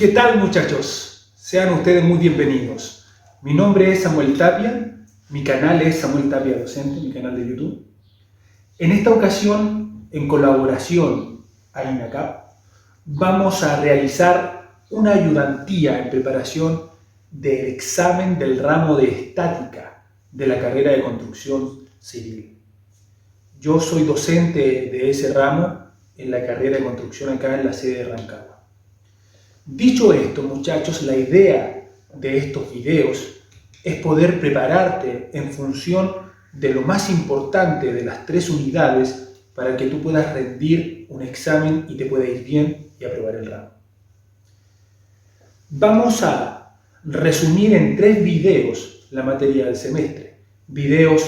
¿Qué tal, muchachos? Sean ustedes muy bienvenidos. Mi nombre es Samuel Tapia, mi canal es Samuel Tapia Docente, mi canal de YouTube. En esta ocasión, en colaboración a INACAP, vamos a realizar una ayudantía en preparación del examen del ramo de estática de la carrera de construcción civil. Yo soy docente de ese ramo en la carrera de construcción acá en la sede de Rancagua. Dicho esto, muchachos, la idea de estos videos es poder prepararte en función de lo más importante de las 3 unidades para que tú puedas rendir un examen y te pueda ir bien y aprobar el ramo. Vamos a resumir en 3 videos la materia del semestre, videos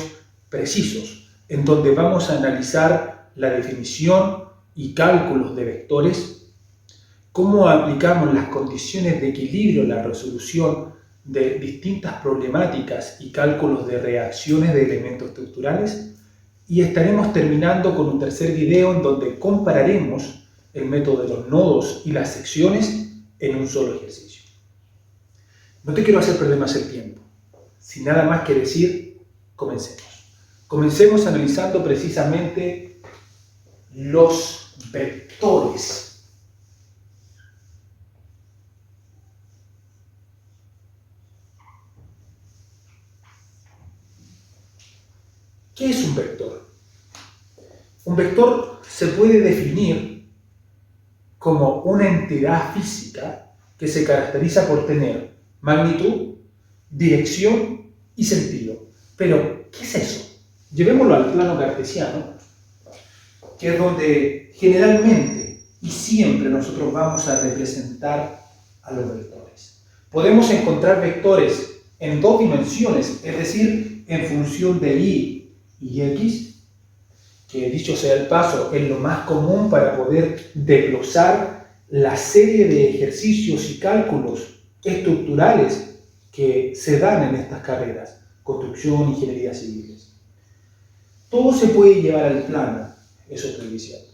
precisos, en donde vamos a analizar la definición y cálculos de vectores, cómo aplicamos las condiciones de equilibrio en la resolución de distintas problemáticas y cálculos de reacciones de elementos estructurales, y estaremos terminando con un tercer video en donde compararemos el método de los nodos y las secciones en un solo ejercicio. No te quiero hacer perder más el tiempo. Sin nada más que decir, comencemos. Comencemos analizando precisamente los vectores. ¿Qué es un vector? Un vector se puede definir como una entidad física que se caracteriza por tener magnitud, dirección y sentido. Pero, ¿qué es eso? Llevémoslo al plano cartesiano, que es donde generalmente y siempre nosotros vamos a representar a los vectores. Podemos encontrar vectores en 2 dimensiones, es decir, en función de y x, que dicho sea el paso, es lo más común para poder desglosar la serie de ejercicios y cálculos estructurales que se dan en estas carreras, construcción, ingeniería civiles. Todo se puede llevar al plano, eso estoy diciendo.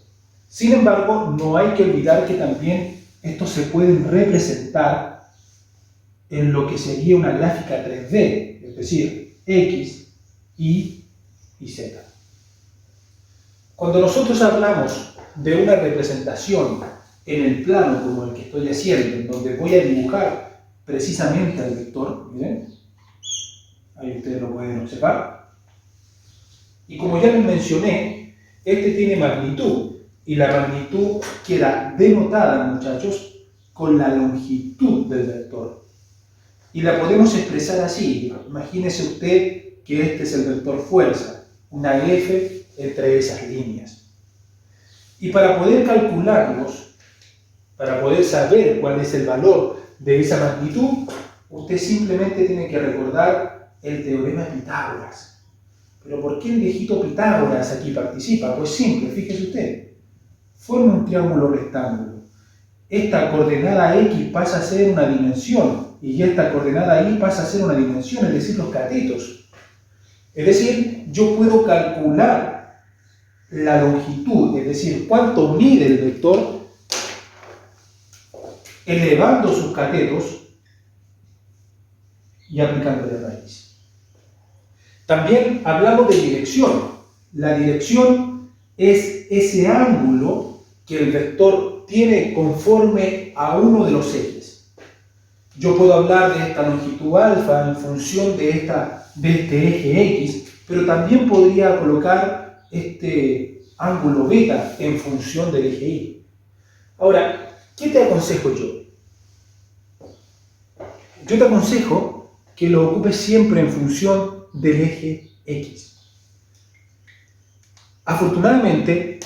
Sin embargo, no hay que olvidar que también estos se pueden representar en lo que sería una gráfica 3D, es decir, x, y z. Cuando nosotros hablamos de una representación en el plano como el que estoy haciendo, en donde voy a dibujar precisamente al vector, miren, ahí ustedes lo pueden observar, y como ya les mencioné, este tiene magnitud, y la magnitud queda denotada, muchachos, con la longitud del vector. Y la podemos expresar así. Imagínese usted que este es el vector fuerza, una F entre esas líneas. Y para poder calcularlos, para poder saber cuál es el valor de esa magnitud, usted simplemente tiene que recordar el teorema de Pitágoras. ¿Pero por qué el viejito Pitágoras aquí participa? Pues simple, fíjese usted. Forma un triángulo rectángulo. Esta coordenada X pasa a ser una dimensión y esta coordenada Y pasa a ser una dimensión, es decir, los catetos. Es decir, yo puedo calcular la longitud, es decir, cuánto mide el vector, elevando sus catetos y aplicándole raíz. También hablamos de dirección. La dirección es ese ángulo que el vector tiene conforme a uno de los ejes. Yo puedo hablar de esta longitud alfa en función de este eje X, pero también podría colocar este ángulo beta en función del eje Y. Ahora, ¿qué te aconsejo yo? Yo te aconsejo que lo ocupes siempre en función del eje X. Afortunadamente,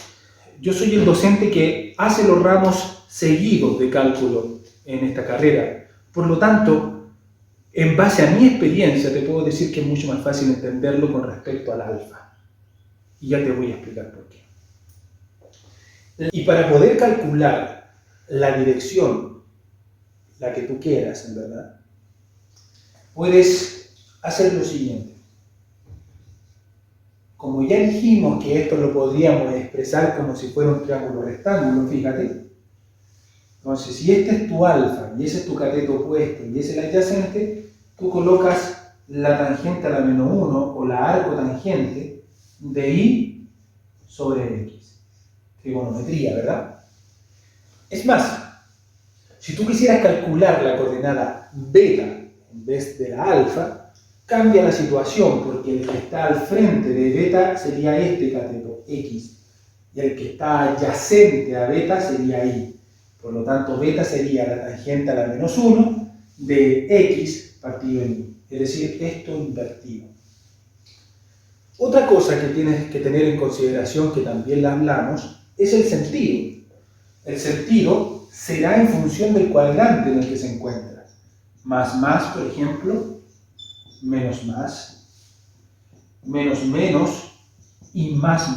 yo soy el docente que hace los ramos seguidos de cálculo en esta carrera. Por lo tanto, en base a mi experiencia, te puedo decir que es mucho más fácil entenderlo con respecto al alfa. Y ya te voy a explicar por qué. Y para poder calcular la dirección, la que tú quieras, en verdad, puedes hacer lo siguiente. Como ya dijimos que esto lo podríamos expresar como si fuera un triángulo rectángulo, fíjate, Entonces, si este es tu alfa y ese es tu cateto opuesto y ese es el adyacente, tú colocas la tangente a la menos 1 o la arcotangente de y sobre x. Trigonometría, ¿verdad? Es más, si tú quisieras calcular la coordenada beta en vez de la alfa, cambia la situación porque el que está al frente de beta sería este cateto, x, y el que está adyacente a beta sería y. Por lo tanto, beta sería la tangente a la menos 1 de x partido en y, es decir, esto invertido. Otra cosa que tienes que tener en consideración, que también la hablamos, es el sentido. El sentido será en función del cuadrante en el que se encuentra. Más, por ejemplo, menos, menos y más.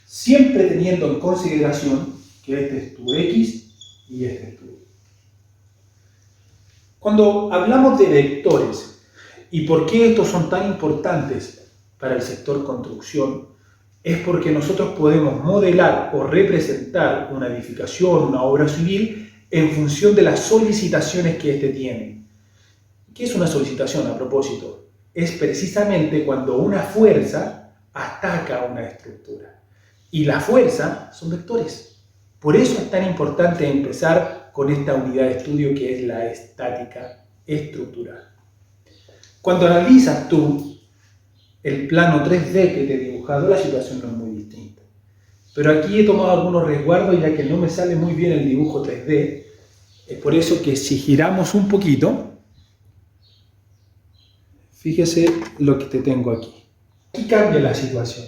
Siempre teniendo en consideración que este es tu x y este es tu y. Cuando hablamos de vectores y por qué estos son tan importantes para el sector construcción, es porque nosotros podemos modelar o representar una edificación, una obra civil, en función de las solicitaciones que éste tiene. ¿Qué es una solicitación a propósito? Es precisamente cuando una fuerza ataca una estructura. Y la fuerza son vectores. Por eso es tan importante empezar con esta unidad de estudio que es la estática estructural. Cuando analizas tú el plano 3D que te he dibujado, la situación no es muy distinta. Pero aquí he tomado algunos resguardos ya que no me sale muy bien el dibujo 3D. Es por eso que si giramos un poquito, fíjese lo que te tengo aquí. Aquí cambia la situación.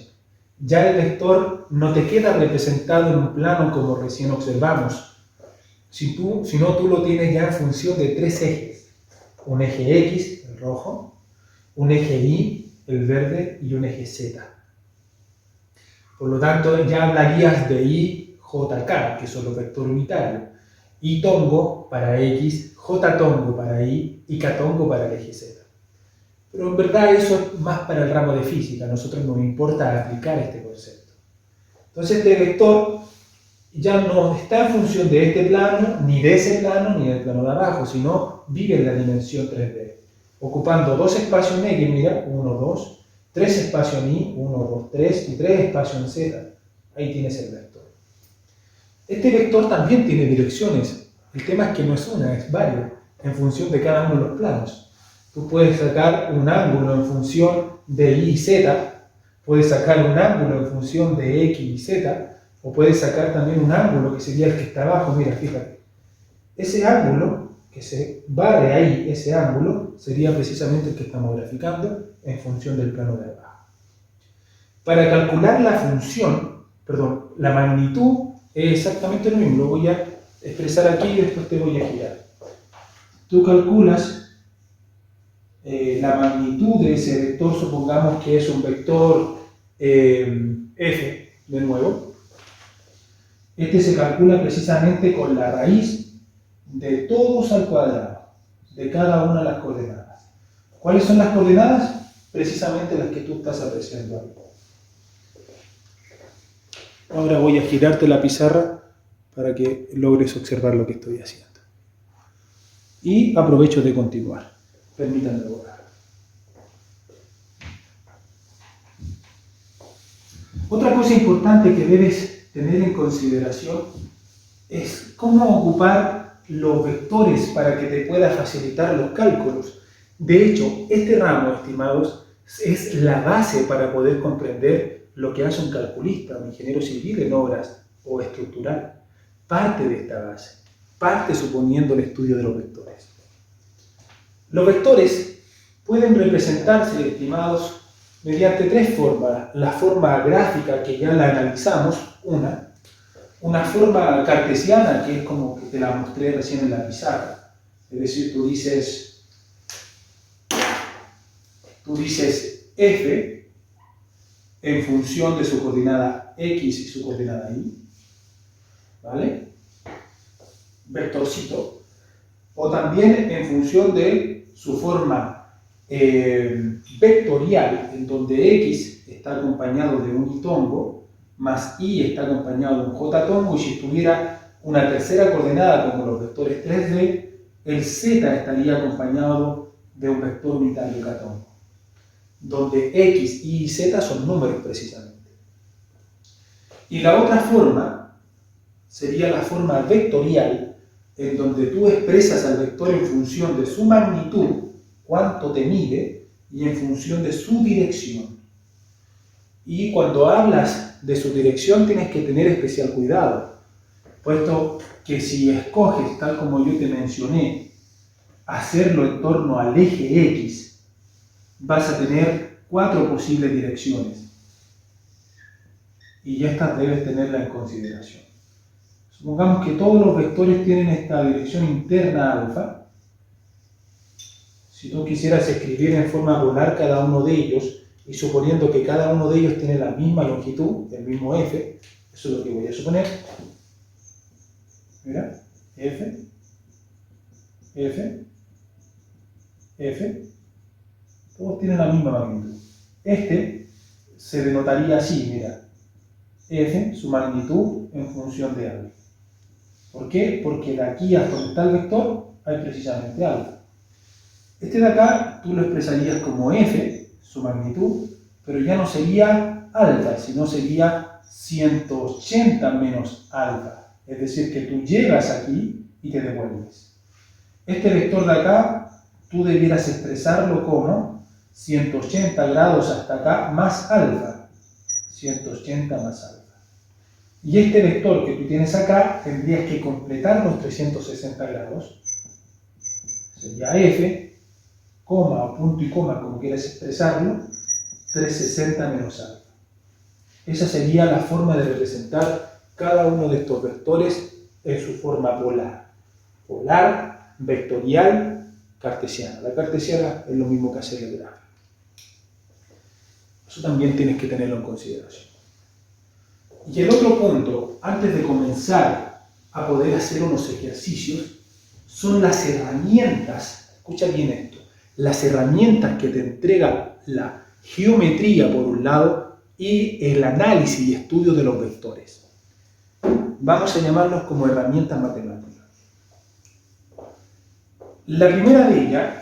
Ya el vector no te queda representado en un plano como recién observamos, sino tú lo tienes ya en función de tres ejes. Un eje X, el rojo, un eje Y, el verde, y un eje Z. Por lo tanto, ya hablarías de I, J, K, que son los vectores unitarios. I tongo para X, J tongo para Y y K tongo para el eje Z. Pero en verdad eso es más para el ramo de física, a nosotros nos importa aplicar este concepto. Entonces este vector ya no está en función de este plano, ni de ese plano, ni del plano de abajo, sino vive en la dimensión 3D, ocupando dos espacios en X, mira, 1, 2, tres espacios en Y, 1, 2, 3, y tres espacios en Z. Ahí tienes el vector. Este vector también tiene direcciones. El tema es que no es una, es varios, en función de cada uno de los planos. Tú puedes sacar un ángulo en función de Y y Z, puedes sacar un ángulo en función de X y Z, o puedes sacar también un ángulo que sería el que está abajo. Mira, fíjate. Ese ángulo, que se barre ahí, ese ángulo, sería precisamente el que estamos graficando en función del plano de abajo. Para calcular la función, la magnitud, es exactamente lo mismo. Lo voy a expresar aquí y después te voy a girar. Tú calculas la magnitud de ese vector, supongamos que es un vector f, de nuevo. Este se calcula precisamente con la raíz de todos al cuadrado, de cada una de las coordenadas. ¿Cuáles son las coordenadas? Precisamente las que tú estás apreciando ahí. Ahora voy a girarte la pizarra para que logres observar lo que estoy haciendo. Y aprovecho de continuar. Permítanme borrar. Otra cosa importante que debes tener en consideración es cómo ocupar los vectores para que te pueda facilitar los cálculos. De hecho, este ramo, estimados, es la base para poder comprender lo que hace un calculista, un ingeniero civil en obras o estructural. Parte de esta base, parte suponiendo el estudio de los vectores. Los vectores pueden representarse, estimados, mediante tres formas. La forma gráfica, que ya la analizamos, una forma cartesiana, que es como que te la mostré recién en la pizarra. Es decir, tú dices f en función de su coordenada x y su coordenada y, ¿vale? Vectorcito. O también en función de su forma vectorial, en donde x está acompañado de un y tongo, más y está acompañado de un j tongo, y si estuviera una tercera coordenada como los vectores 3D, el z estaría acompañado de un vector unitario catónico, donde x, y y z son números precisamente. Y la otra forma sería la forma vectorial, en donde tú expresas al vector en función de su magnitud, cuánto te mide, y en función de su dirección. Y cuando hablas de su dirección tienes que tener especial cuidado, puesto que si escoges, tal como yo te mencioné, hacerlo en torno al eje X, vas a tener 4 posibles direcciones. Y estas debes tenerlas en consideración. Supongamos que todos los vectores tienen esta dirección interna alfa. Si tú quisieras escribir en forma polar cada uno de ellos, y suponiendo que cada uno de ellos tiene la misma longitud, el mismo f, eso es lo que voy a suponer. Mira, f, f, f, todos tienen la misma magnitud. Este se denotaría así, mira, f, su magnitud en función de alfa. ¿Por qué? Porque de aquí hasta donde está el vector hay precisamente alfa. Este de acá tú lo expresarías como f, su magnitud, pero ya no sería alfa, sino sería 180 menos alfa. Es decir, que tú llegas aquí y te devuelves. Este vector de acá tú debieras expresarlo como 180 grados hasta acá más alfa. 180 más alfa. Y este vector que tú tienes acá tendrías que completar los 360 grados. Sería f, coma o punto y coma, como quieras expresarlo, 360 menos alfa. Esa sería la forma de representar cada uno de estos vectores en su forma polar. Polar, vectorial, cartesiana. La cartesiana es lo mismo que hacer el gráfico. Eso también tienes que tenerlo en consideración. Y el otro punto, antes de comenzar a poder hacer unos ejercicios, son las herramientas, escucha bien esto, las herramientas que te entrega la geometría por un lado y el análisis y estudio de los vectores. Vamos a llamarlos como herramientas matemáticas. La primera de ellas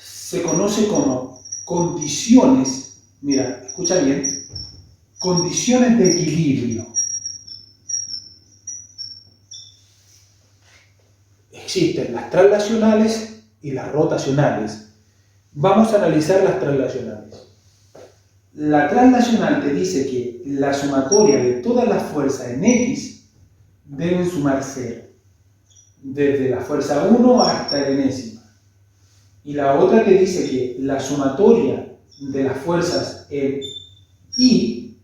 se conoce como condiciones, mira, escucha bien, condiciones de equilibrio. Existen las translacionales y las rotacionales. Vamos a analizar las translacionales. La translacional te dice que la sumatoria de todas las fuerzas en X deben sumar 0, desde la fuerza 1 hasta la enésima. Y la otra te dice que la sumatoria de las fuerzas en Y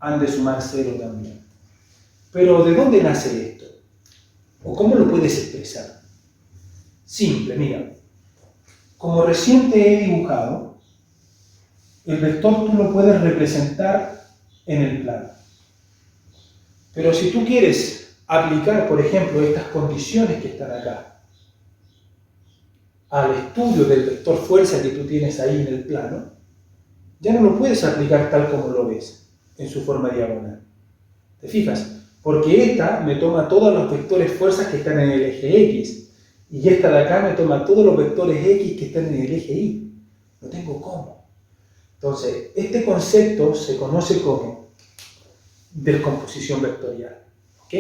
han de sumar 0 también. Pero ¿de dónde nace esto? ¿O cómo lo puedes expresar? Simple, mira. Como recién te he dibujado, el vector tú lo puedes representar en el plano. Pero si tú quieres aplicar, por ejemplo, estas condiciones que están acá al estudio del vector fuerza que tú tienes ahí en el plano, ya no lo puedes aplicar tal como lo ves, en su forma diagonal. ¿Te fijas? Porque esta me toma todos los vectores fuerzas que están en el eje X, y esta de acá me toma todos los vectores X que están en el eje Y. No tengo cómo. Entonces, este concepto se conoce como descomposición vectorial. ¿Ok?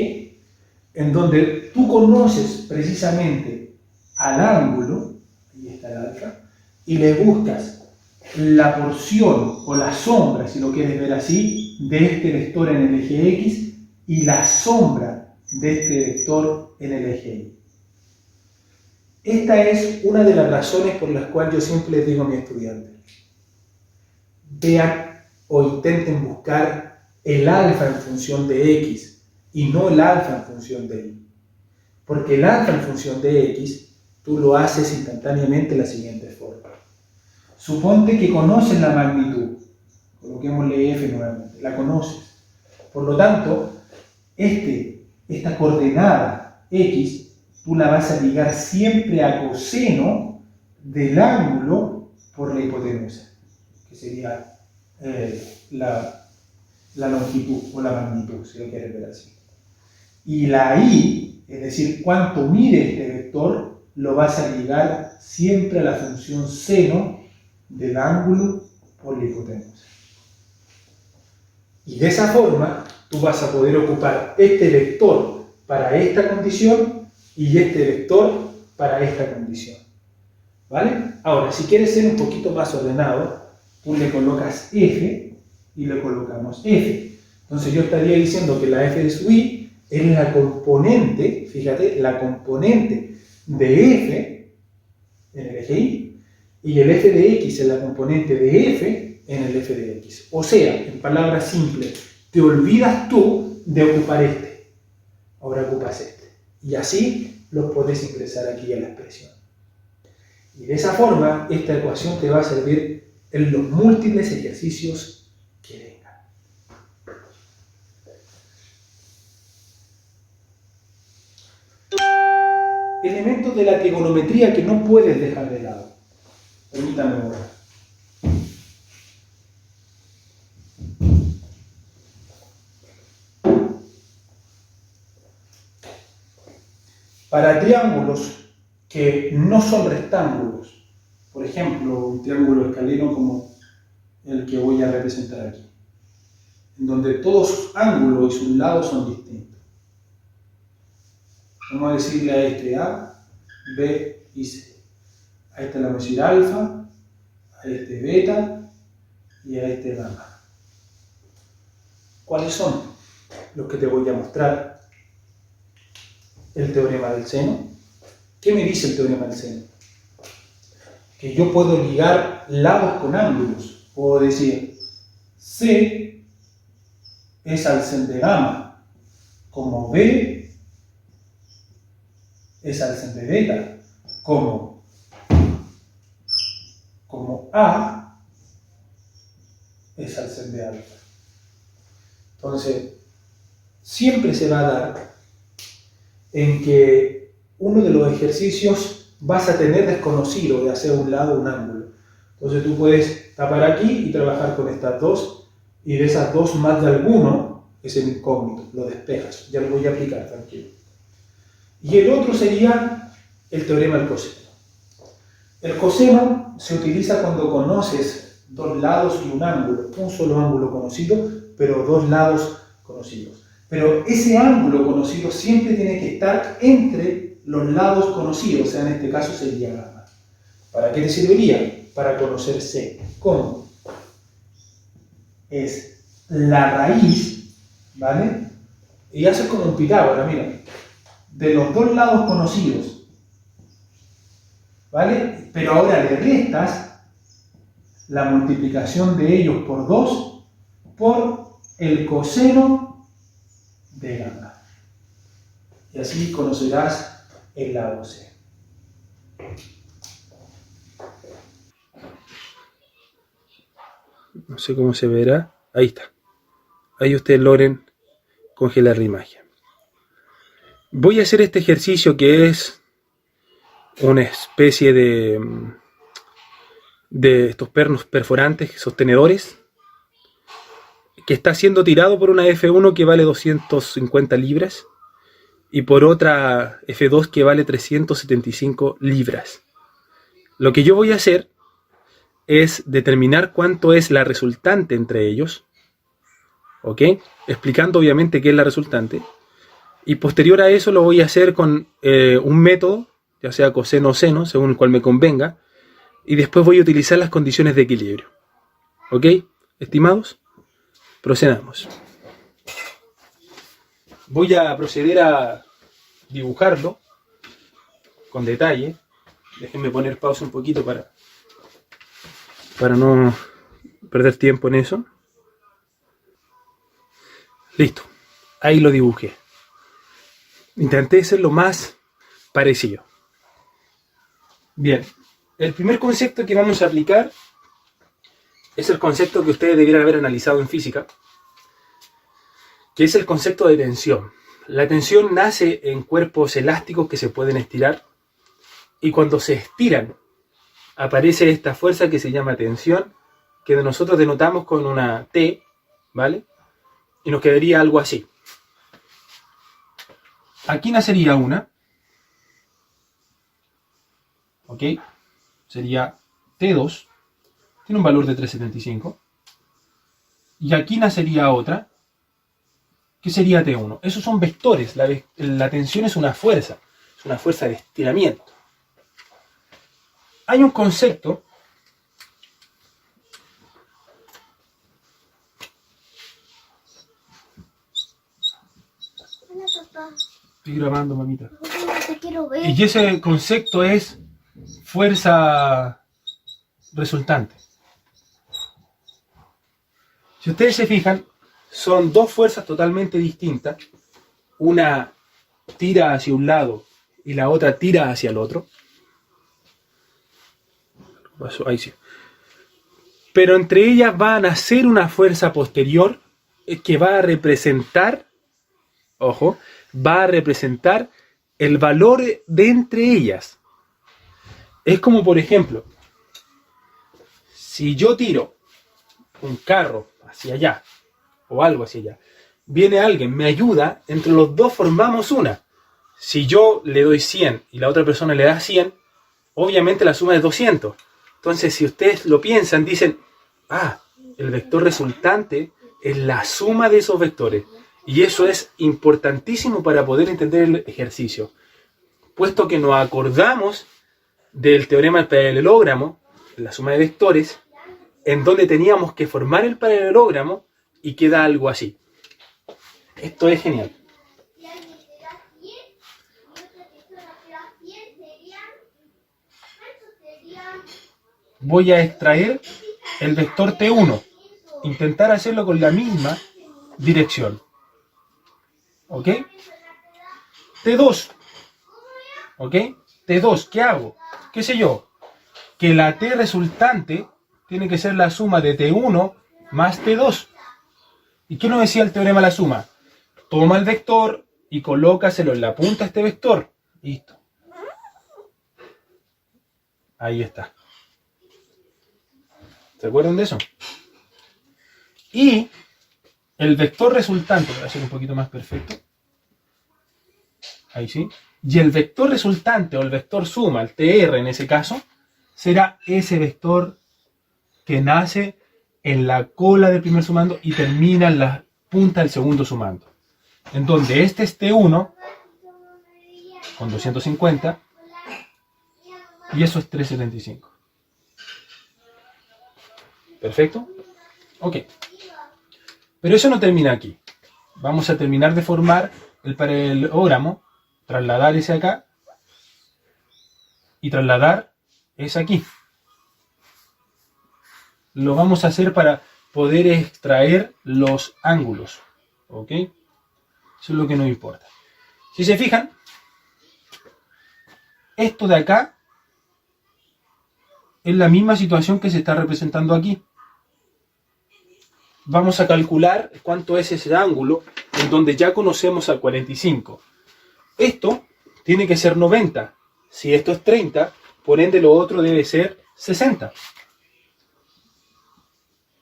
En donde tú conoces precisamente al ángulo, ahí está el alfa, y le buscas la porción o la sombra, si lo quieres ver así, de este vector en el eje X y la sombra de este vector en el eje Y. Esta es una de las razones por las cuales yo siempre les digo a mis estudiantes: vean o intenten buscar el alfa en función de X y no el alfa en función de Y. Porque el alfa en función de X tú lo haces instantáneamente de la siguiente forma. Suponte que conoces la magnitud, coloquémosle F nuevamente, la conoces. Por lo tanto, esta coordenada X, tú la vas a ligar siempre a coseno del ángulo por la hipotenusa, que sería la longitud o la magnitud, si lo quieres ver así. Y la y, es decir, cuánto mide este vector, lo vas a ligar siempre a la función seno del ángulo por la hipotenusa. Y de esa forma, tú vas a poder ocupar este vector para esta condición y este vector para esta condición. ¿Vale? Ahora, si quieres ser un poquito más ordenado, tú le colocas f y le colocamos f. Entonces yo estaría diciendo que la f de sub i es la componente, fíjate, la componente de f en el eje y, y el f de x es la componente de f en el f de x. O sea, en palabras simples, te olvidas tú de ocupar este. Ahora ocupas este. Y así los podés ingresar aquí a la expresión. Y de esa forma, esta ecuación te va a servir en los múltiples ejercicios que vengan. Elementos de la trigonometría que no puedes dejar de lado. Permítame ahora. Para triángulos que no son rectángulos, por ejemplo, un triángulo escaleno como el que voy a representar aquí, en donde todos sus ángulos y sus lados son distintos. Vamos a decirle a este A, B y C. A este le vamos a decir alfa, a este beta y a este gamma. ¿Cuáles son los que te voy a mostrar? El teorema del seno. ¿Qué me dice el teorema del seno? Que yo puedo ligar lados con ángulos. Puedo decir C es alcén de gamma, como B es alcén de beta, como A es alcén de alfa. Entonces, siempre se va a dar en que uno de los ejercicios vas a tener desconocido de hacer un lado un ángulo. Entonces tú puedes tapar aquí y trabajar con estas dos, y de esas dos más de alguno es el incógnito, lo despejas. Ya lo voy a aplicar, tranquilo. Y el otro sería el teorema del coseno. El coseno se utiliza cuando conoces dos lados y un ángulo, un solo ángulo conocido, pero dos lados conocidos. Pero ese ángulo conocido siempre tiene que estar entre los lados conocidos, o sea, en este caso sería gamma. ¿Para qué te serviría? Para conocer C. ¿Cómo? Es la raíz, ¿vale? Y haces como un Pitágoras, mira, de los dos lados conocidos, ¿vale? Pero ahora le restas la multiplicación de ellos por 2 por el coseno de gamma. Y así conocerás el lado C. No sé cómo se verá. Ahí está. Ahí ustedes logren congelar la imagen. Voy a hacer este ejercicio que es una especie de estos pernos perforantes, sostenedores, que está siendo tirado por una F1 que vale 250 libras y por otra F2 que vale 375 libras. Lo que yo voy a hacer es determinar cuánto es la resultante entre ellos, ¿ok? Explicando obviamente qué es la resultante, y posterior a eso lo voy a hacer con un método, ya sea coseno o seno, según el cual me convenga, y después voy a utilizar las condiciones de equilibrio, ¿ok? Estimados, procedamos. Voy a proceder a dibujarlo con detalle. Déjenme poner pausa un poquito para no perder tiempo en eso. Listo, ahí lo dibujé. Intenté ser lo más parecido. Bien, el primer concepto que vamos a aplicar es el concepto que ustedes debieran haber analizado en física, que es el concepto de tensión. La tensión nace en cuerpos elásticos que se pueden estirar, y cuando se estiran aparece esta fuerza que se llama tensión, que nosotros denotamos con una T, ¿vale? Y nos quedaría algo así. aquí nacería una, ¿ok? Sería T2, tiene un valor de 375, y aquí nacería otra, que sería T1. Esos son vectores, la tensión es una fuerza de estiramiento. Hay un concepto estoy grabando, mamita. Te quiero ver. Y ese concepto es fuerza resultante. Si ustedes se fijan, son dos fuerzas totalmente distintas. Una tira hacia un lado y la otra tira hacia el otro. Ahí sí. Pero entre ellas van a ser una fuerza posterior que va a representar, ojo, va a representar el valor de entre ellas. Es como, por ejemplo, si yo tiro un carro hacia allá o algo hacia allá, viene alguien, me ayuda, entre los dos formamos una. Si yo le doy 100 y la otra persona le da 100, obviamente la suma es 200. Entonces, si ustedes lo piensan, dicen, el vector resultante es la suma de esos vectores. Y eso es importantísimo para poder entender el ejercicio. Puesto que nos acordamos del teorema del paralelogramo, la suma de vectores, en donde teníamos que formar el paralelogramo y queda algo así. Esto es genial. Voy a extraer el vector T1. Intentar hacerlo con la misma dirección. ¿Ok? T2. ¿Ok? T2, ¿qué hago? ¿Qué sé yo? Que la T resultante tiene que ser la suma de T1 más T2. ¿Y qué nos decía el teorema de la suma? Toma el vector y colócaselo en la punta de este vector. Listo. Ahí está. ¿Se acuerdan de eso? Y el vector resultante, voy a hacer un poquito más perfecto. Ahí sí. Y el vector resultante o el vector suma, el TR en ese caso, será ese vector que nace en la cola del primer sumando y termina en la punta del segundo sumando. En donde este es T1 con 250 y eso es 375. ¿Perfecto? Ok. Pero eso no termina aquí. Vamos a terminar de formar el paralelogramo, trasladar ese acá y trasladar ese aquí. Lo vamos a hacer para poder extraer los ángulos. ¿Ok? Eso es lo que nos importa. Si se fijan, esto de acá es la misma situación que se está representando aquí. Vamos a calcular cuánto es ese ángulo en donde ya conocemos al 45. Esto tiene que ser 90. Si esto es 30, por ende lo otro debe ser 60.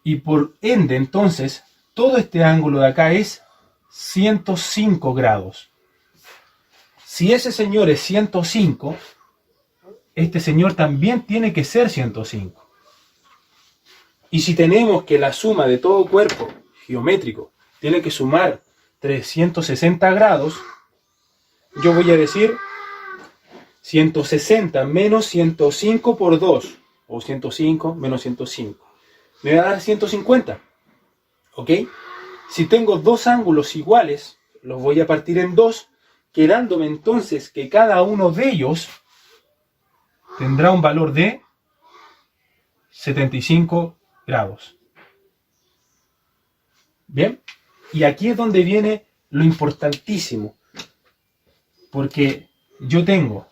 Y por ende, entonces, todo este ángulo de acá es 105 grados. Si ese señor es 105, este señor también tiene que ser 105. Y si tenemos que la suma de todo cuerpo geométrico tiene que sumar 360 grados, yo voy a decir 160 menos 105 por 2, o 105 menos 105. Me va a dar 150. ¿Ok? Si tengo dos ángulos iguales, los voy a partir en dos, quedándome entonces que cada uno de ellos tendrá un valor de 75 grados. ¿Bien? Y aquí es donde viene lo importantísimo. Porque yo tengo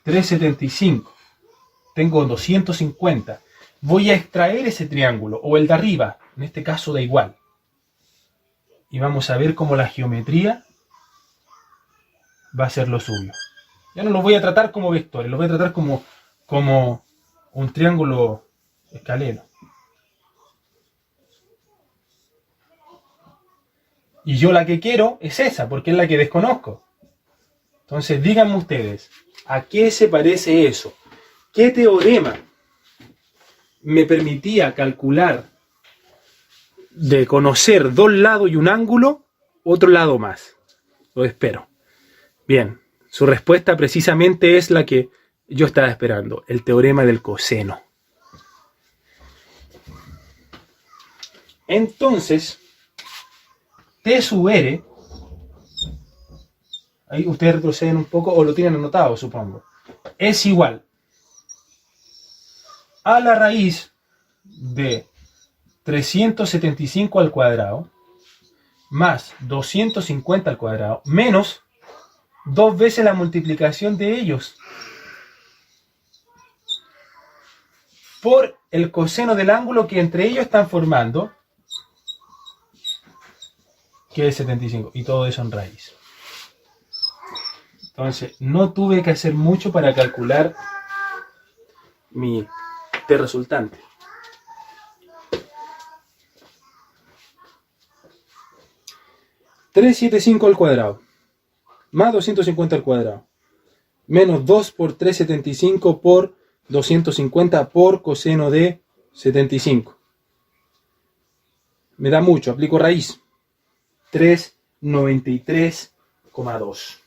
375, tengo 250. Voy a extraer ese triángulo, o el de arriba, en este caso da igual. Y vamos a ver cómo la geometría va a ser lo suyo. Ya no lo voy a tratar como vectores, lo voy a tratar como un triángulo escaleno. Y yo la que quiero es esa, porque es la que desconozco. Entonces díganme ustedes, ¿a qué se parece eso? ¿Qué teorema me permitía calcular de conocer dos lados y un ángulo, otro lado más? Lo espero. Bien, su respuesta precisamente es la que yo estaba esperando, el teorema del coseno. Entonces, T sub R, ahí ustedes retroceden un poco o lo tienen anotado, supongo, es igual a la raíz de 375 al cuadrado más 250 al cuadrado menos 2 veces la multiplicación de ellos por el coseno del ángulo que entre ellos están formando, que es 75, y todo eso en raíz. Entonces, no tuve que hacer mucho para calcular mi T resultante. $375 al cuadrado más 250 al cuadrado menos 2 por 375 por 250 por coseno de 75. Me da mucho, aplico raíz. 393,2.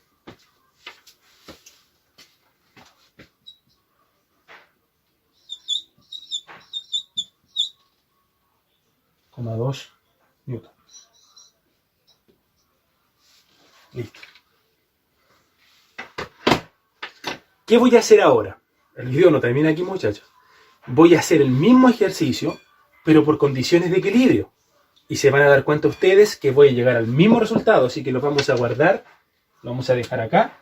Newton. Listo. ¿Qué voy a hacer ahora? El video no termina aquí, muchachos. Voy a hacer el mismo ejercicio, pero por condiciones de equilibrio. Y se van a dar cuenta ustedes que voy a llegar al mismo resultado, así que lo vamos a guardar. Lo vamos a dejar acá.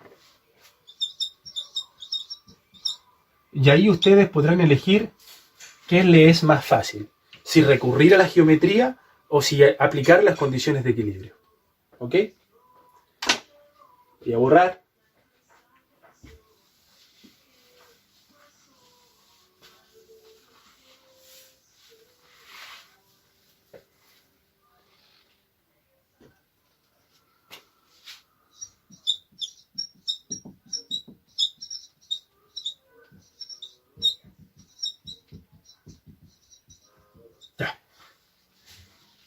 Y ahí ustedes podrán elegir qué les es más fácil. Si recurrir a la geometría o si aplicar las condiciones de equilibrio. ¿Ok? Voy a borrar.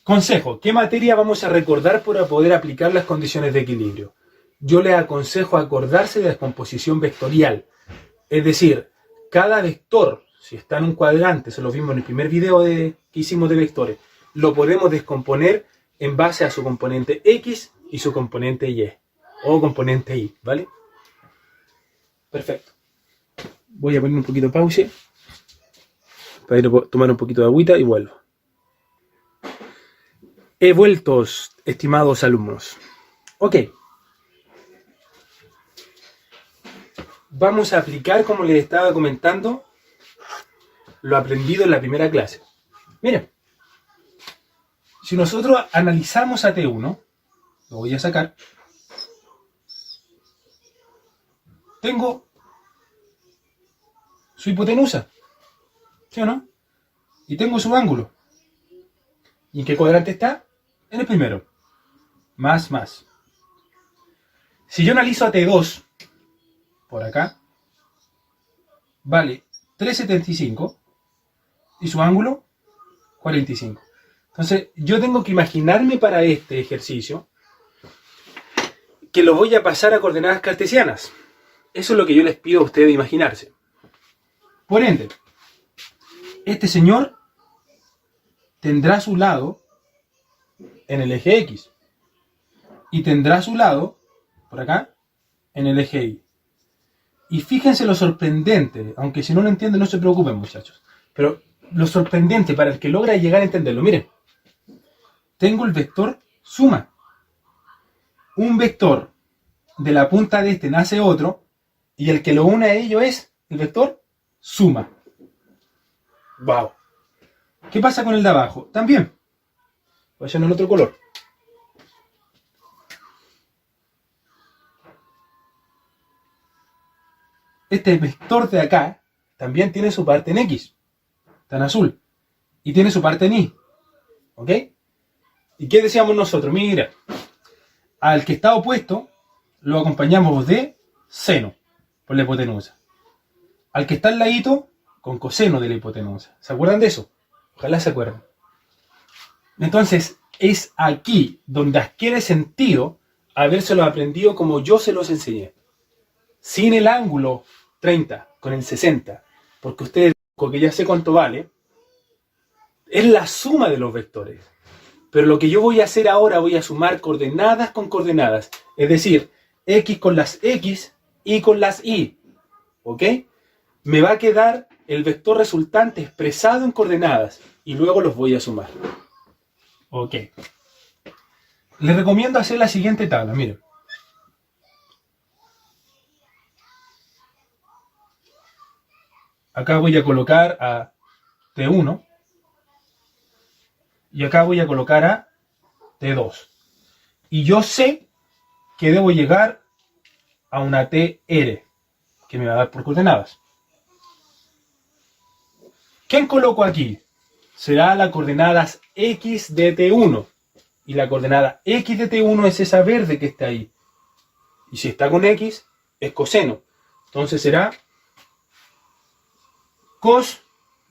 Consejo, ¿qué materia vamos a recordar para poder aplicar las condiciones de equilibrio? Yo les aconsejo acordarse de la descomposición vectorial. Es decir, cada vector, si está en un cuadrante, eso lo vimos en el primer video que hicimos de vectores, lo podemos descomponer en base a su componente X y su componente Y, o componente Y, ¿vale? Perfecto. Voy a poner un poquito de pausa para ir a tomar un poquito de agüita y vuelvo. He vuelto, estimados alumnos. Ok. Vamos a aplicar, como les estaba comentando, lo aprendido en la primera clase. Miren, si nosotros analizamos a T1, lo voy a sacar, tengo su hipotenusa, ¿sí o no? Y tengo su ángulo. ¿Y en qué cuadrante está? En el primero. Más. Si yo analizo a T2, por acá, vale 3,75 y su ángulo 45. Entonces, yo tengo que imaginarme para este ejercicio que lo voy a pasar a coordenadas cartesianas. Eso es lo que yo les pido a ustedes imaginarse. Por ende, este señor tendrá su lado en el eje X y tendrá su lado, por acá, en el eje Y. Y fíjense lo sorprendente, aunque si no lo entienden no se preocupen, muchachos, pero lo sorprendente para el que logra llegar a entenderlo, miren, tengo el vector suma. Un vector de la punta de este nace otro, y el que lo une a ello es el vector suma. ¡Wow! ¿Qué pasa con el de abajo? También. Vayan al otro color. Este vector de acá también tiene su parte en X. Está en azul. Y tiene su parte en Y. ¿Ok? ¿Y qué decíamos nosotros? Mira, al que está opuesto, lo acompañamos de seno por la hipotenusa. Al que está al ladito, con coseno de la hipotenusa. ¿Se acuerdan de eso? Ojalá se acuerden. Entonces, es aquí donde adquiere sentido habérselo aprendido como yo se los enseñé. Sin el ángulo 30, con el 60, porque ustedes, porque ya sé cuánto vale, es la suma de los vectores. Pero lo que yo voy a hacer ahora, voy a sumar coordenadas con coordenadas. Es decir, X con las X, Y con las Y. ¿Ok? Me va a quedar el vector resultante expresado en coordenadas. Y luego los voy a sumar. Ok. Les recomiendo hacer la siguiente tabla. Miren. Acá voy a colocar a T1. Y acá voy a colocar a T2. Y yo sé que debo llegar a una TR, que me va a dar por coordenadas. ¿Quién coloco aquí? Será la coordenadas X de T1. Y la coordenada X de T1 es esa verde que está ahí. Y si está con X, es coseno. Entonces será cos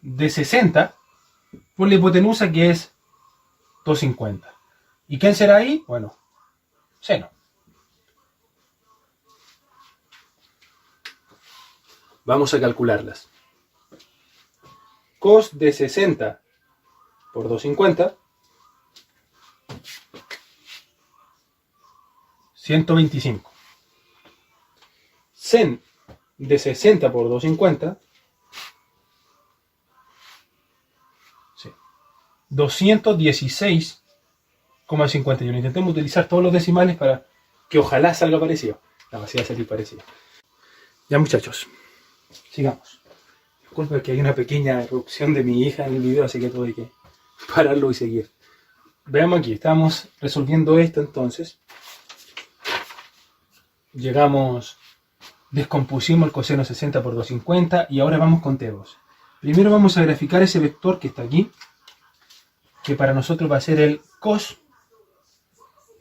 de 60 por la hipotenusa, que es 250. ¿Y quién será ahí? Bueno, seno. Vamos a calcularlas. Cos de 60 por 250, 125. Sen de 60 por 250, 216,51. Intentemos utilizar todos los decimales para que ojalá salga parecido. No, así va a salir parecido. Ya, muchachos, sigamos. Disculpen que hay una pequeña erupción de mi hija en el video, así que tuve que pararlo y seguir. Veamos aquí, estamos resolviendo esto entonces. Descompusimos el coseno 60 por 250 y ahora vamos con T2. Primero vamos a graficar ese vector que está aquí, que para nosotros va a ser el cos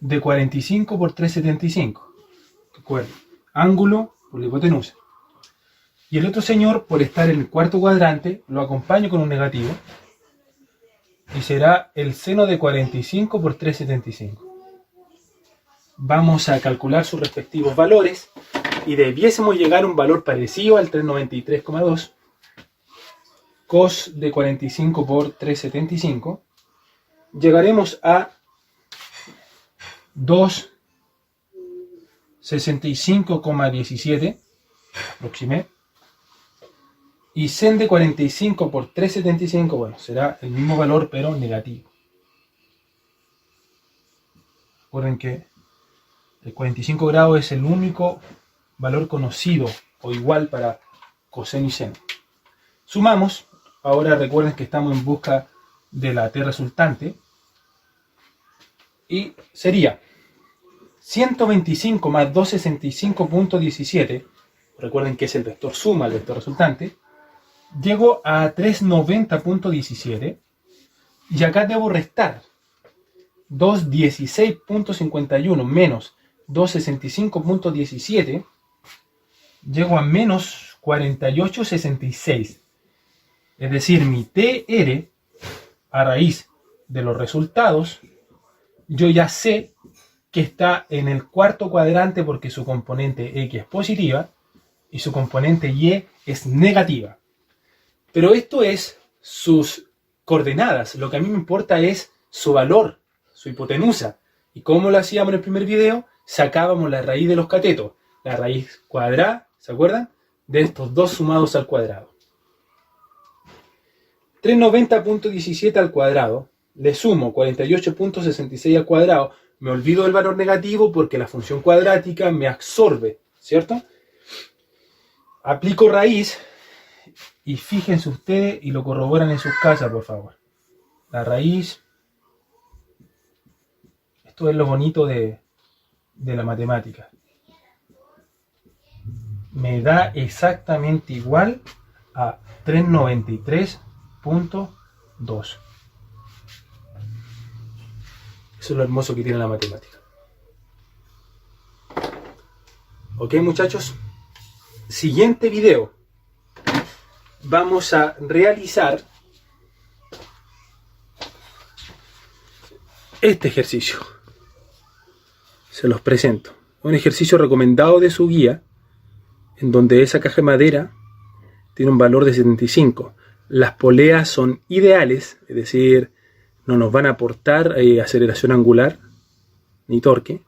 de 45 por 375. Recuerden, ángulo por la hipotenusa. Y el otro señor, por estar en el cuarto cuadrante, lo acompaño con un negativo. Y será el seno de 45 por 375. Vamos a calcular sus respectivos valores. Y debiésemos llegar a un valor parecido al 393,2. Cos de 45 por 375. Llegaremos a 265,17. Aproximé. Y sen de 45 por 375, bueno, será el mismo valor, pero negativo. Recuerden que el 45 grados es el único valor conocido o igual para coseno y seno. Sumamos. Ahora recuerden que estamos en busca de la T resultante. Y sería 125 más 265,17. Recuerden que es el vector suma, el vector resultante. Llego a 390,17 y acá debo restar 216,51 menos 265,17. Llego a menos 48,66. Es decir, mi TR a raíz de los resultados, yo ya sé que está en el cuarto cuadrante porque su componente X es positiva y su componente Y es negativa. Pero esto es sus coordenadas. Lo que a mí me importa es su valor, su hipotenusa. ¿Y cómo lo hacíamos en el primer video? Sacábamos la raíz de los catetos. La raíz cuadrada, ¿se acuerdan? De estos dos sumados al cuadrado. 390,17 al cuadrado. Le sumo 48,66 al cuadrado. Me olvido del valor negativo porque la función cuadrática me absorbe, ¿cierto? Aplico raíz. Y fíjense ustedes y lo corroboran en sus casas, por favor. La raíz. Esto es lo bonito de la matemática. Me da exactamente igual a 393,2. Eso es lo hermoso que tiene la matemática. Ok, muchachos. Siguiente video. Vamos a realizar este ejercicio. Se los presento. Un ejercicio recomendado de su guía, en donde esa caja de madera tiene un valor de 75. Las poleas son ideales, es decir, no nos van a aportar aceleración angular ni torque.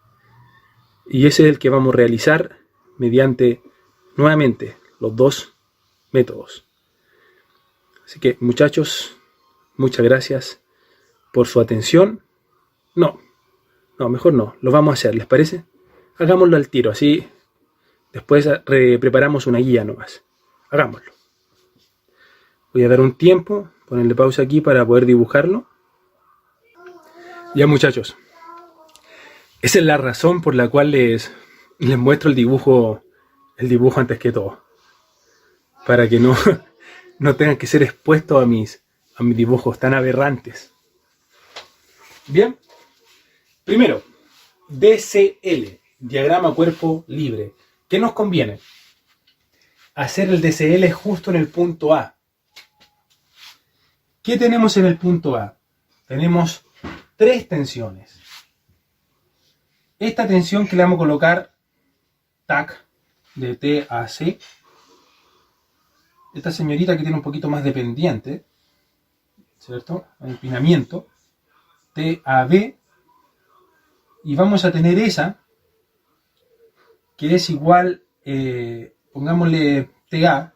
Y ese es el que vamos a realizar mediante, nuevamente, los dos métodos. Así que, muchachos, muchas gracias por su atención. No, mejor no, lo vamos a hacer, ¿les parece? Hagámoslo al tiro, así después preparamos una guía nomás. Hagámoslo. Voy a dar un tiempo, ponerle pausa aquí para poder dibujarlo. Ya, muchachos, esa es la razón por la cual les muestro el dibujo antes que todo. Para que no tengan que ser expuestos a mis dibujos tan aberrantes. Bien. Primero, DCL, diagrama cuerpo libre. ¿Qué nos conviene? Hacer el DCL justo en el punto A. ¿Qué tenemos en el punto A? Tenemos 3 tensiones. Esta tensión que le vamos a colocar TAC, de T a C. Esta señorita que tiene un poquito más de pendiente, ¿cierto? Empinamiento, T a B. Y vamos a tener esa, que es igual, pongámosle TA,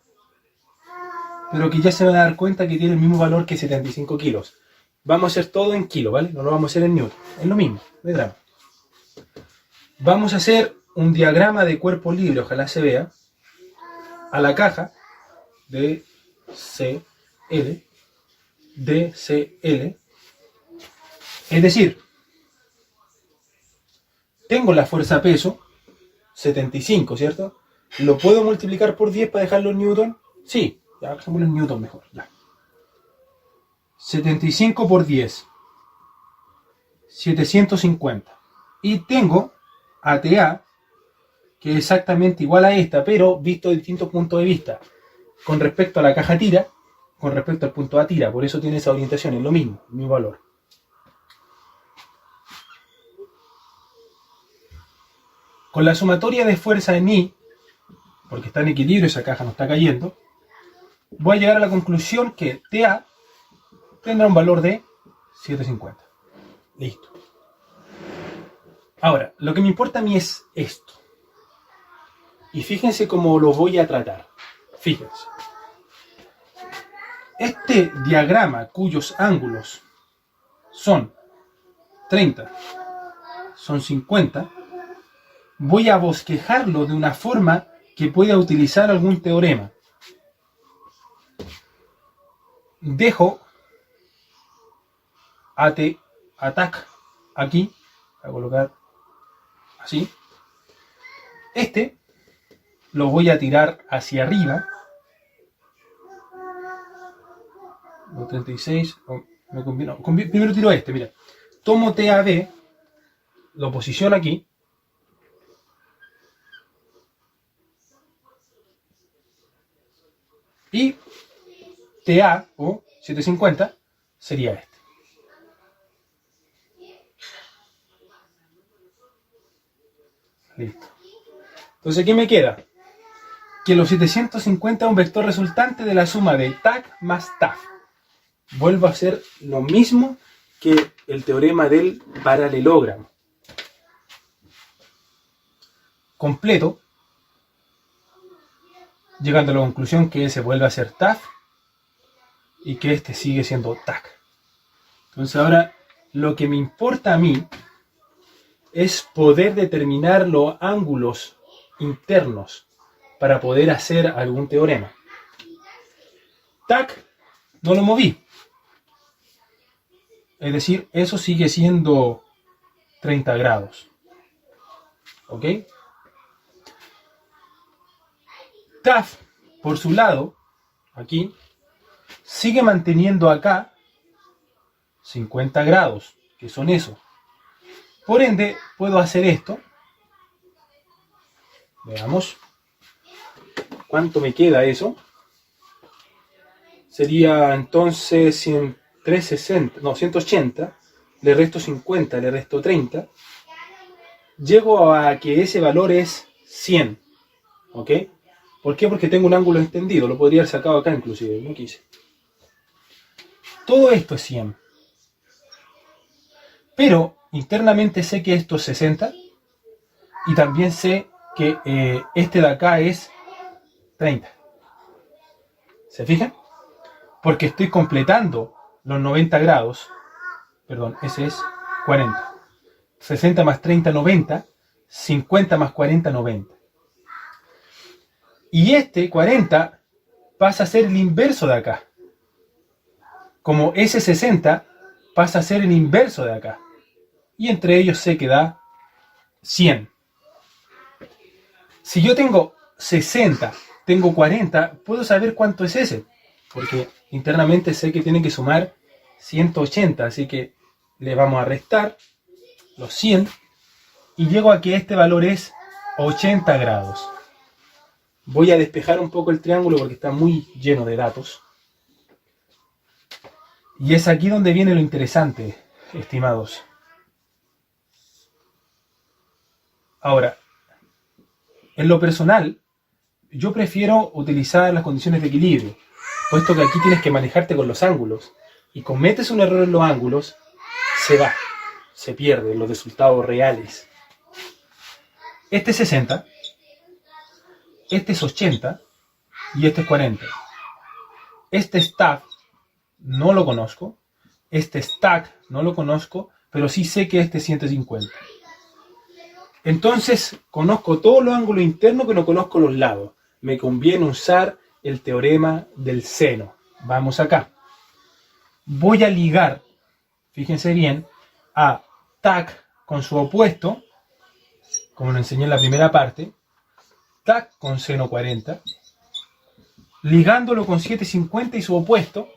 pero que ya se van a dar cuenta que tiene el mismo valor que 75 kilos. Vamos a hacer todo en kilos, ¿vale? No lo vamos a hacer en newton. Es lo mismo, no hay drama. Vamos a hacer un diagrama de cuerpo libre, ojalá se vea, a la caja de DCL. Es decir, tengo la fuerza peso, 75, ¿cierto? ¿Lo puedo multiplicar por 10 para dejarlo en newton? Sí, ya dejémoslo en newton mejor. Ya. 75 por 10, 750. Y tengo ATA, que es exactamente igual a esta, pero visto de distintos puntos de vista. Con respecto a la caja tira, con respecto al punto A tira. Por eso tiene esa orientación, es lo mismo, el mismo valor. Con la sumatoria de fuerza en I, porque está en equilibrio, esa caja no está cayendo, voy a llegar a la conclusión que TA tendrá un valor de 750. Listo. Ahora, lo que me importa a mí es esto. Y fíjense cómo lo voy a tratar. Fíjense. Este diagrama cuyos ángulos son 30, son 50, voy a bosquejarlo de una forma que pueda utilizar algún teorema. Dejo ATAC aquí, voy a colocar así. Este lo voy a tirar hacia arriba. Los 36, primero tiro este, mira. Tomo TAB, lo posiciono aquí. Y TA, o 750, sería este. Listo. Entonces, ¿qué me queda? Que los 750 es un vector resultante de la suma de TAC más TAF. Vuelvo a hacer lo mismo que el teorema del paralelogramo. Completo, llegando a la conclusión que se vuelve a ser TAF y que este sigue siendo TAC. Entonces ahora lo que me importa a mí es poder determinar los ángulos internos para poder hacer algún teorema. TAC no lo moví. Es decir, eso sigue siendo 30 grados. ¿Ok? TAF, por su lado, aquí, sigue manteniendo acá 50 grados, que son eso. Por ende, puedo hacer esto Veamos. ¿Cuánto me queda eso? Sería entonces 360, no, 180. Le resto 50, le resto 30. Llego a que ese valor es 100. ¿Ok? ¿Por qué? Porque tengo un ángulo extendido. Lo podría haber sacado acá inclusive. No quise. Todo esto es 100. Pero internamente sé que esto es 60. Y también sé que este de acá es 30. ¿Se fijan? Porque estoy completando los 90 grados. Perdón, ese es 40. 60 más 30, 90. 50 más 40, 90. Y este 40 pasa a ser el inverso de acá. Como ese 60 pasa a ser el inverso de acá. Y entre ellos sé que da 100. Si yo tengo 60, tengo 40, puedo saber cuánto es ese. Porque internamente sé que tiene que sumar 180. Así que le vamos a restar los 100. Y llego a que este valor es 80 grados. Voy a despejar un poco el triángulo porque está muy lleno de datos. Y es aquí donde viene lo interesante, estimados. Ahora, en lo personal, yo prefiero utilizar las condiciones de equilibrio, puesto que aquí tienes que manejarte con los ángulos. Y cometes un error en los ángulos, se pierden los resultados reales. Este es 60, este es 80 y este es 40. Este staff no lo conozco, este stack no lo conozco, pero sí sé que este es 150. Entonces, conozco todos los ángulos internos, pero no conozco los lados. Me conviene usar el teorema del seno. Vamos acá. Voy a ligar, fíjense bien, a TAC con su opuesto, como lo enseñé en la primera parte, TAC con seno 40, ligándolo con 750 y su opuesto,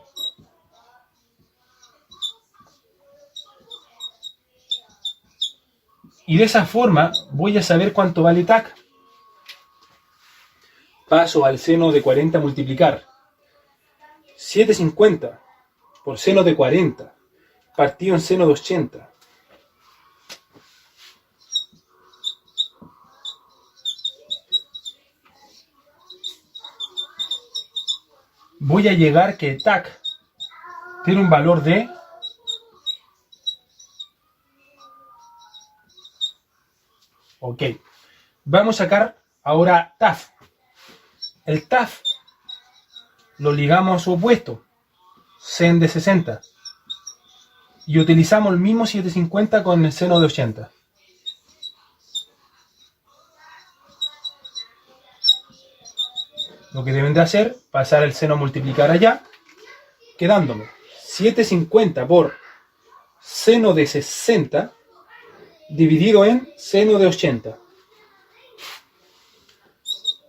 y de esa forma voy a saber cuánto vale TAC. Paso al seno de 40 a multiplicar. 750 por seno de 40 partido en seno de 80. Voy a llegar que TAC tiene un valor de ok. Vamos a sacar ahora TAF. El TAF lo ligamos a su opuesto, sen de 60. Y utilizamos el mismo 750 con el seno de 80. Lo que deben de hacer, pasar el seno a multiplicar allá, quedándome 750 por seno de 60 dividido en seno de 80.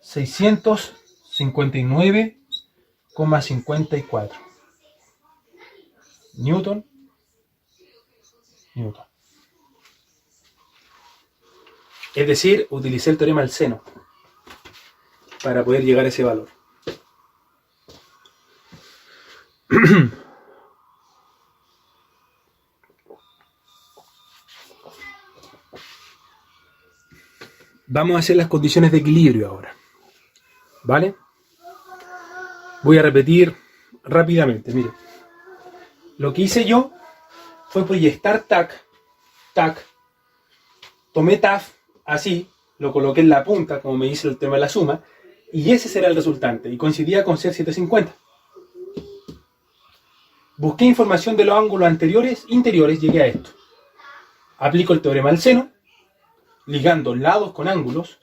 659,54 Newton. Es decir, utilicé el teorema del seno para poder llegar a ese valor. Vamos a hacer las condiciones de equilibrio ahora. ¿Vale? Voy a repetir rápidamente. Mire. Lo que hice yo fue proyectar TAC. Tomé TAF así, lo coloqué en la punta, como me dice el tema de la suma, y ese será el resultante. Y coincidía con ser 750. Busqué información de los ángulos interiores, llegué a esto. Aplico el teorema del seno, ligando lados con ángulos,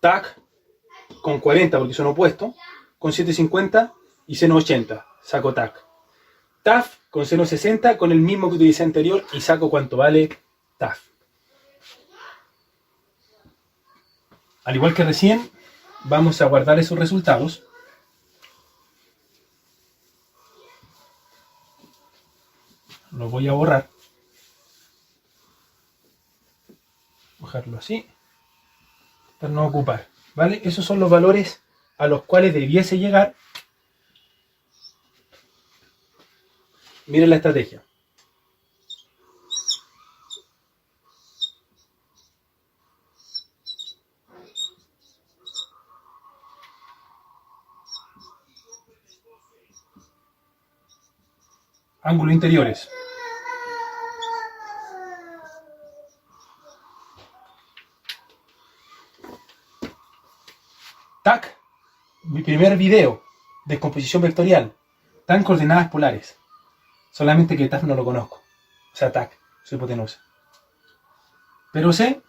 TAC con 40 porque son opuestos, con 750 y seno 80, saco TAC. TAF con seno 60 con el mismo que utilicé anterior y saco cuánto vale TAF. Al igual que recién, vamos a guardar esos resultados. Lo voy a borrar. Dejarlo así. Para no ocupar. ¿Vale? Esos son los valores a los cuales debiese llegar. Miren la estrategia. Ángulos interiores. TAC, mi primer video de composición vectorial, está en coordenadas polares. Solamente que TAF no lo conozco. O sea, TAC, soy hipotenusa. Pero sé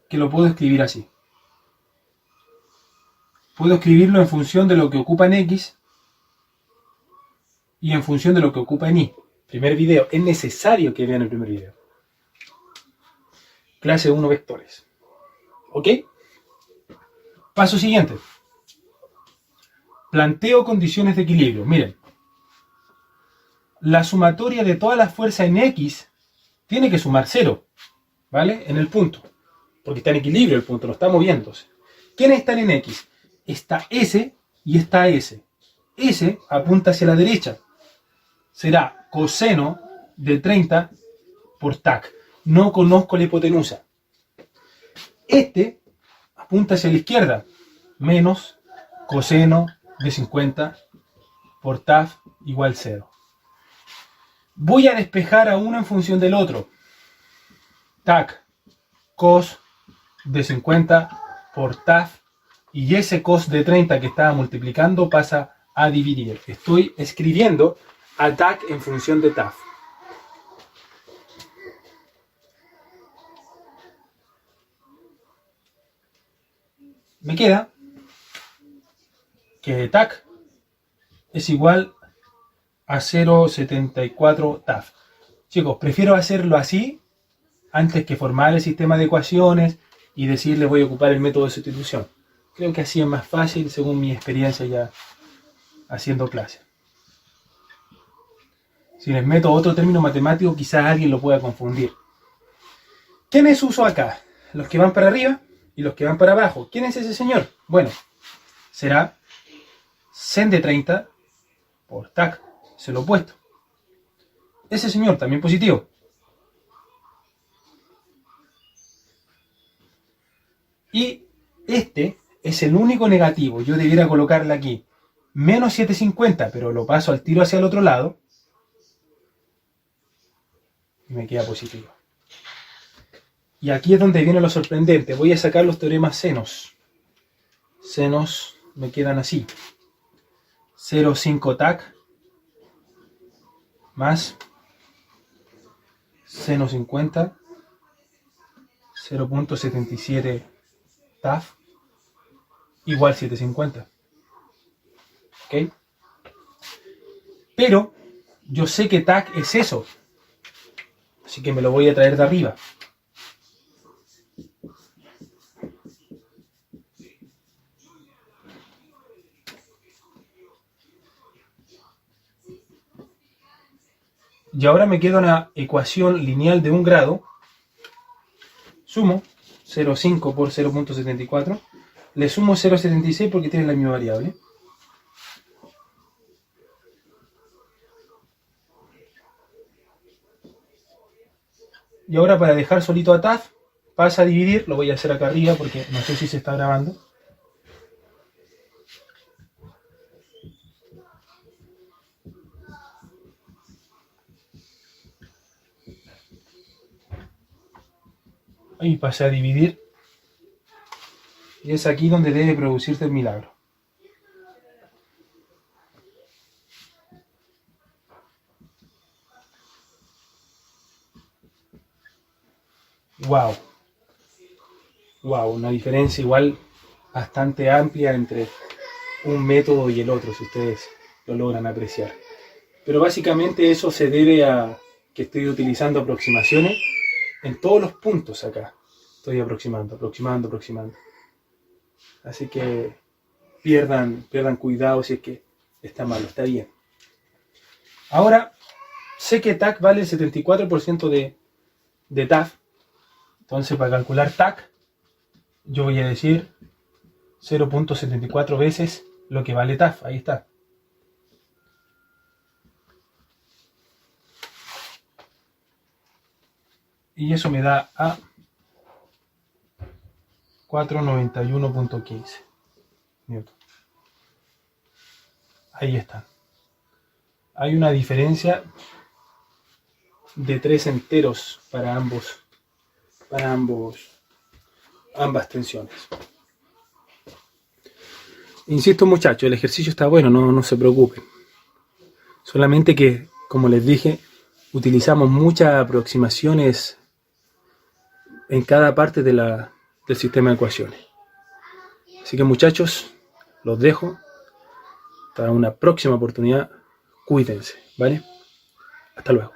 que lo puedo escribir así. Puedo escribirlo en función de lo que ocupa en X y en función de lo que ocupa en Y. Primer video. Es necesario que vean el primer video. Clase 1 vectores. ¿Ok? Paso siguiente. Planteo condiciones de equilibrio. Miren. La sumatoria de todas las fuerzas en X tiene que sumar 0. ¿Vale? En el punto. Porque está en equilibrio el punto, no está moviéndose. ¿Quiénes están en X? Está S y está S. S apunta hacia la derecha. Será coseno de 30 por TAC. No conozco la hipotenusa. Este apunta hacia la izquierda. Menos coseno de 50 por TAF igual 0. Voy a despejar a uno en función del otro. TAC, cos de 50 por TAF. Y ese cos de 30 que estaba multiplicando pasa a dividir. Estoy escribiendo a TAC en función de TAF. Me queda que TAC es igual a 0,74 TAF. Chicos, prefiero hacerlo así antes que formar el sistema de ecuaciones y decirles voy a ocupar el método de sustitución. Creo que así es más fácil según mi experiencia ya haciendo clase. Si les meto otro término matemático, quizás alguien lo pueda confundir. ¿Quiénes uso acá? Los que van para arriba y los que van para abajo. ¿Quién es ese señor? Bueno, será sen de 30 por TAC, es el opuesto. Ese señor también positivo. Y este es el único negativo. Yo debiera colocarle aquí menos 750, pero lo paso al tiro hacia el otro lado. Y me queda positivo. Y aquí es donde viene lo sorprendente. Voy a sacar los teoremas senos. Senos me quedan así. 0,5 TAC más seno 50, 0,77 TAF igual 750. ¿Ok? Pero yo sé que TAC es eso. Así que me lo voy a traer de arriba. Y ahora me queda una ecuación lineal de un grado. Sumo 0,5 por 0,74. Le sumo 0,76 porque tiene la misma variable. Y ahora para dejar solito a TAF, pasa a dividir. Lo voy a hacer acá arriba porque no sé si se está grabando. Ahí pasé a dividir. Y es aquí donde debe producirse el milagro. Wow. Wow, una diferencia igual bastante amplia entre un método y el otro, si ustedes lo logran apreciar. Pero básicamente eso se debe a que estoy utilizando aproximaciones en todos los puntos acá. Estoy aproximando. Así que pierdan cuidado si es que está malo, está bien. Ahora, sé que TAC vale el 74% de TAF. Entonces, para calcular TAC, yo voy a decir 0.74 veces lo que vale TAF. Ahí está. Y eso me da a 491.15 newton. Ahí está. Hay una diferencia de 3 enteros para ambas tensiones. Insisto, muchachos, el ejercicio está bueno, no se preocupen. Solamente que, como les dije, utilizamos muchas aproximaciones en cada parte del sistema de ecuaciones. Así que, muchachos, los dejo. Para una próxima oportunidad, cuídense, ¿vale? Hasta luego.